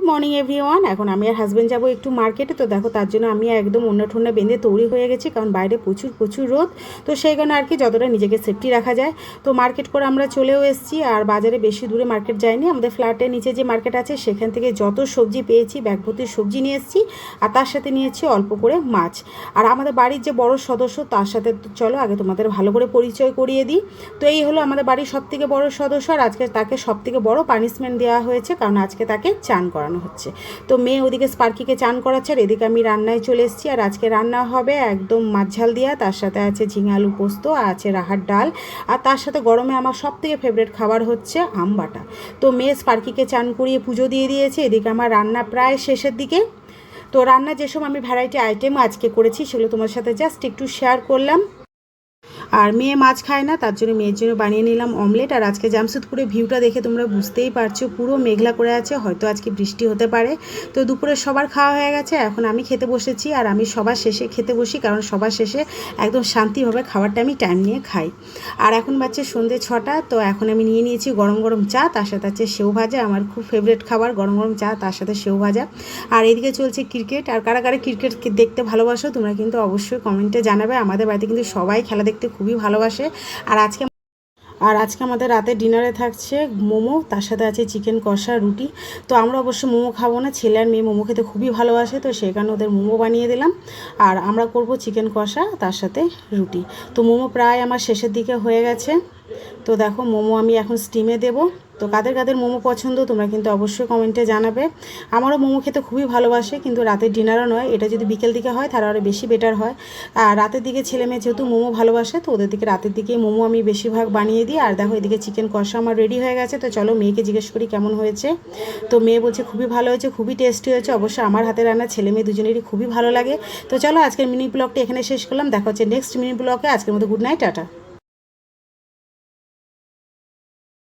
Morning everyone. এখন আমি আর husband যাবো একটু মার্কেটে। তো দেখো তার জন্য আমি একদম ওড়না ঠোনা বেঁধে তৈরি হয়ে গেছি, কারণ বাইরে প্রচুর প্রচুর রোদ। তো সেই কারণে আর কি যতটা নিজেকে সেফটি রাখা যায়। তো মার্কেট করে আমরা চলেও এসেছি, আর বাজারে বেশি দূরে মার্কেট যাইনি। আমাদের ফ্ল্যাটের নিচে যে মার্কেট আছে সেখান থেকে যত সবজি পেয়েছি ব্যাগ ভর্তি সবজি নিয়ে এসেছি, আর তার সাথে নিয়েছি অল্প করে মাছ। আর আমাদের বাড়ির যে বড় সদস্য তার সাথে চলো আগে তোমাদের ভালো করে পরিচয় করিয়ে দিই। তো এই হলো আমাদের বাড়ির সবথেকে বড় সদস্য, আর আজকে তাকে সবথেকে বড় পানিশমেন্ট দেওয়া হয়েছে, কারণ আজকে তাকে চান করানো হচ্ছে। তো মেয়ে ওদিকে স্পার্কিকে চান করাচ্ছে, আর এদিকে আমি রান্নায় চলে এসেছি। আর আজকে রান্না হবে একদম মাছ ঝাল দিয়া, তার সাথে আছে ঝিঙে আলু পোস্ত, আর আছে রাহার ডাল, আর তার সাথে গরমে আমার সবথেকে ফেভারিট খাবার হচ্ছে আম বাটা। তো মেয়ে স্পার্কিকে চান করিয়ে পুজো দিয়ে দিয়েছে। এদিকে আমার রান্না প্রায় শেষের দিকে। তো রান্না যেসব আমি ভ্যারাইটি আইটেম আজকে করেছি সেগুলো তোমার সাথে জাস্ট একটু শেয়ার করলাম। আর মেয়ে মাছ খায় না, তার জন্য মেয়ের জন্য বানিয়ে নিলাম অমলেট। আর আজকে জামশেদপুরে ভিউটা দেখে তোমরা বুঝতেই পারছো, পুরো মেঘলা করে আছে, হয়তো আজকে বৃষ্টি হতে পারে। তো দুপুরে সবার খাওয়া হয়ে গেছে, এখন আমি খেতে বসেছি। আর আমি সবার শেষে খেতে বসি, কারণ সবার শেষে একদম শান্তিভাবে খাবারটা আমি টাইম নিয়ে খাই। আর এখন বাজছে সন্ধ্যে 6টা। তো এখন আমি নিয়ে নিয়েছি গরম গরম চা, তার সাথে আছে সেও ভাজা, আমার খুব ফেভারিট খাবার গরম গরম চা তার সাথে সেও ভাজা। আর এদিকে চলছে ক্রিকেট। আর কারা কারা ক্রিকেট দেখতে ভালোবাসো তোমরা কিন্তু অবশ্যই কমেন্টে জানাবে। আমাদের বাড়িতে কিন্তু সবাই খেলা দেখতে খুবই ভালোবাসে। আর আজকে আমাদের রাতে ডিনারে থাকছে মোমো, তার সাথে আছে চিকেন কষা, রুটি। তো আমরা অবশ্য মোমো খাবো না, ছেলে আর মেয়ে মোমো খেতে খুবই ভালোবাসে, তো সেই কারণে ওদের মোমো বানিয়ে দিলাম। আর আমরা করব চিকেন কষা তার সাথে রুটি। তো মোমো প্রায় আমার শেষের দিকে হয়ে গেছে। তো দেখো মোমো আমি এখন স্টিমে দেবো। তো কাদের কাদের মোমো পছন্দ তোমরা কিন্তু অবশ্যই কমেন্টে জানাবে। আমারও মোমো খেতে খুবই ভালোবাসে, কিন্তু রাতের ডিনারও নয়, এটা যদি বিকেল দিকে হয় তাহলে আরও বেশি বেটার হয়। আর রাতের দিকে ছেলে মেয়ে যেহেতু মোমো ভালোবাসে, তো ওদের দিকে রাতের দিকে মোমো আমি বেশিরভাগ বানিয়ে দিই। আর দেখো এদিকে চিকেন কষা আমার রেডি হয়ে গেছে। তো চলো মেয়েকে জিজ্ঞেস করি কেমন হয়েছে। তো মেয়ে বলছে খুবই ভালো হয়েছে, খুবই টেস্টি হয়েছে। অবশ্যই আমার হাতে রান্না ছেলে মেয়ে দুজনেরই খুবই ভালো লাগে। তো চলো আজকের মিনি ব্লগটি এখানে শেষ করলাম, দেখা হচ্ছে নেক্সট মিনি ব্লগে। আজকের মতো গুড নাইট, টাটা।